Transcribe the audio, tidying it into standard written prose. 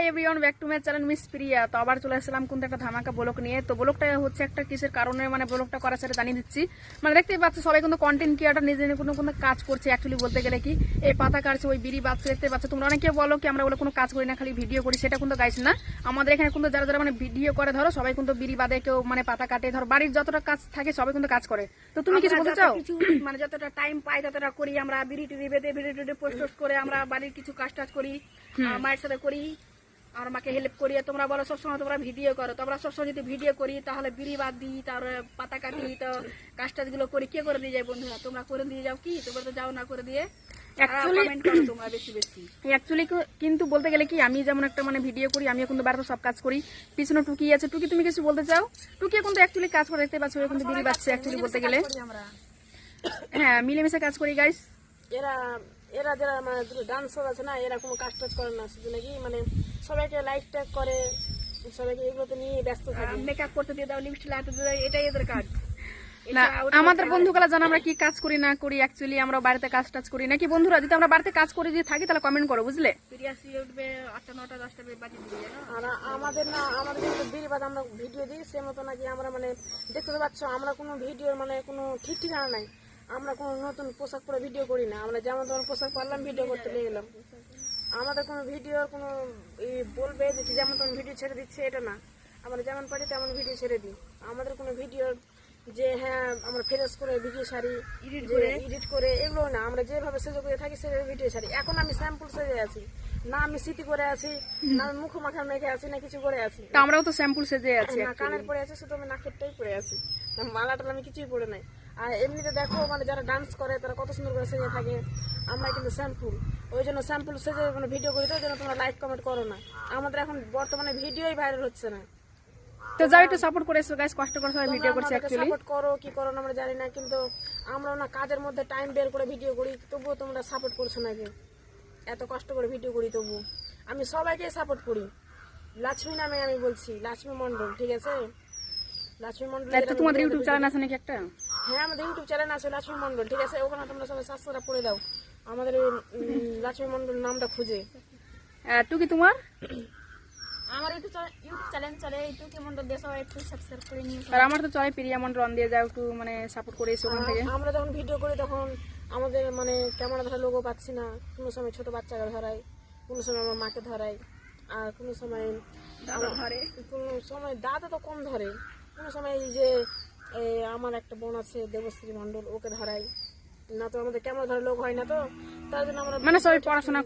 Everyone, back to my channel miss Priya. তো আবার চলে আসলাম কিন্তু একটা ধামাকা ব্লগ নিয়ে। তো ব্লগটা হচ্ছে একটা কিসের কারণে মানে ব্লগটা করার সাথে জানিয়ে দিচ্ছি। মানে দেখতেই পাচ্ছ সবাই কিন্তু কন্টেন্ট ক্রিয়েটর নিজে কোনো কোনো কাজ করছে। অ্যাকচুয়ালি বলতে গেলে কি এই পাতা কাটছে, ওই বিড়ি বাচ্চা দেখতে পাচ্ছ তোমরা। অনেকে বলো কি আমরা ওগুলো কোনো কাজ করি না, খালি ভিডিও করি। সেটা কিন্তু গাইছে না। আমাদের এখানে কিন্তু যারা যারা মানে ভিডিও করে ধরো সবাই কিন্তু বিড়ি বাদে, কেউ মানে পাতা কাটে, ধরো বাড়ির যতটা কাজ থাকে সবাই কিন্তু কাজ করে। তো তুমি কিছু বলতে চাও? কিছু মানে যতটা টাইম পাই ততটা করি আমরা। বিড়ি টিড়ি বেঁধে ভিডিও টিডিও পোস্ট করে আমরা বাড়ির কিছু কাজ টাজ করি, মায়ের সাথে করি, আর মাকে হেল্প করি। তোমরা বলো সবসময় তোমরা ভিডিও করো, তো আমরা সবসময় যদি ভিডিও করি তাহলে বিড়ি বাদ দিই, তারপরে পাতা কাটি, তো কাজ টাজ গুলো করি। কে করে দিয়ে যায় বন্ধুরা? তোমরা করে দিয়ে যাও কি? তোমরা তো যাও না করে দিয়ে। অ্যাকচুয়ালি কিন্তু বলতে গেলে কি আমি যেমন একটা মানে ভিডিও করি, আমি কিন্তু বাড়িতে সব কাজ করি। পিছনে টুকি আছে, টুকি তুমি কিছু বলতে চাও? টুকি কিন্তু অ্যাকচুয়ালি কাজ করে, দেখতে পাচ্ছ কিন্তু বিড়ি বাচ্ছে। অ্যাকচুয়ালি বলতে গেলে হ্যাঁ মিলেমিশে কাজ করি গাইস। এরা এরা যারা মানে ডান্সার আছে না, এরা কোনো কাজ টাজ করে না, শুধু নাকি মানে সবাইকে লাইক ট্যাগ করে, সবাইকে এগুলোতে নিয়ে ব্যস্ত থাকে। মেকআপ করতে দিয়ে দাও, লিপস্টিক লাগাতে দিয়ে দাও, এটাই এদের কাজ। না আমাদের বন্ধুগুলা জানো আমরা কি কাজ করি না করি। অ্যাকচুয়ালি আমরা বাড়িতে কাজ টাজ করি নাকি বন্ধুরা? যদি আমরা বাড়িতে কাজ করে যদি থাকি তাহলে কমেন্ট করো, বুঝলে? উঠবে 8টা 9টা 10টা বাজে দিয়ে। আর আমাদের না, আমাদের কিন্তু বিড়ি বাদ আমরা ভিডিও দিই, সে মতো নাকি আমরা মানে দেখতে তো পাচ্ছ আমরা কোনো ভিডিওর মানে কোনো ঠিক ঠিকানা নাই। আমরা কোনো নতুন পোশাক পরে ভিডিও করি না। আমরা যেমন তেমন পোশাক পরলাম, ভিডিও করতে লেগে গেলাম। আমাদের কোনো ভিডিওর কোনো বলবে যে যেমন তেমন ভিডিও ছেড়ে দিচ্ছে, এটা না। আমরা যেমন পারি তেমন ভিডিও ছেড়ে দিই। আমাদের কোনো ভিডিওর যে হ্যাঁ আমরা ফ্রেশ করে ভিডিও ছাড়ি, এডিট করে এগুলো না। আমরা যেভাবে সেজে করে থাকি সেভাবে ভিডিও ছাড়ি। এখন আমি স্যাম্পল সেজে আছি না, আমি স্মৃতি করে আছি না, আমি মুখ মাখা মেখে আছি না, কিছু করে আছি। আমরাও তো স্যাম্পল সেজে আছি। কানের পরে আছে, শুধু আমি নাকেরটাই পরে আছি, মালাটা আমি কিছুই পরে নাই। আর এমনিতে দেখো মানে যারা ডান্স করে তারা কত সুন্দর করে সেজে থাকে। আমরা কিন্তু স্যাম্পল, ওই জন্য স্যাম্পল সেজে মানে ভিডিও করি, তো ওই জন্য তোমরা লাইক কমেন্ট করো না। আমাদের এখন বর্তমানে ভিডিওই ভাইরাল হচ্ছে না। তো যাও একটু সাপোর্ট করে এসো গাইস, কষ্ট করে সবাই ভিডিও করছে। অ্যাকচুয়ালি সাপোর্ট করো কি করো না আমরা জানি না, কিন্তু আমরা না কাজের মধ্যে টাইম বের করে ভিডিও করি, তবুও তোমরা সাপোর্ট করছো না। এত কষ্ট করে ভিডিও করি তবু আমি সবাইকে সাপোর্ট করি। লক্ষ্মী নামে আমি বলছি, লক্ষ্মী মন্ডল, ঠিক আছে? লক্ষ্মী মন্ডল। তোমাদের ইউটিউব চ্যানেল আছে নাকি একটা? হ্যাঁ আমাদের ইউটিউব চ্যানেল আছে লক্ষ্মী মন্ডল, ঠিক আছে? ওখানে তোমরা সবাই সাবস্ক্রাইব করে দাও আমাদের লক্ষ্মী মন্ডল নামটা খুঁজে। টুকি তোমার? আমার ইউটিউব চ্যানেল চলে টুকি মন্ডল দিয়ে, সবাই একটু সাবস্ক্রাইব করে নিও। আর আমার তো চলে প্রিয়া মন্ডল, অন দিয়ে যাও একটু মানে সাপোর্ট করে এসো ওখান থেকে। আমরা যখন ভিডিও করি তখন আমাদের মানে ক্যামেরা ধরার লোকও পাচ্ছি না। কোনো সময় ছোট বাচ্চাকে ধরাই, কোনো সময় আমার মাকে ধরাই, আর কোনো সময় ধরে, কোনো সময় দাদা তো কম ধরে, কোনো সময় এই যে আমার একটা বোন আছে দেবশ্রী মন্ডল, ওকে ধরাই না। তো আমাদের ক্যামেরা ধরার লোক হয় না, তো তার জন্য আমরা মানে সবাই পড়াশোনা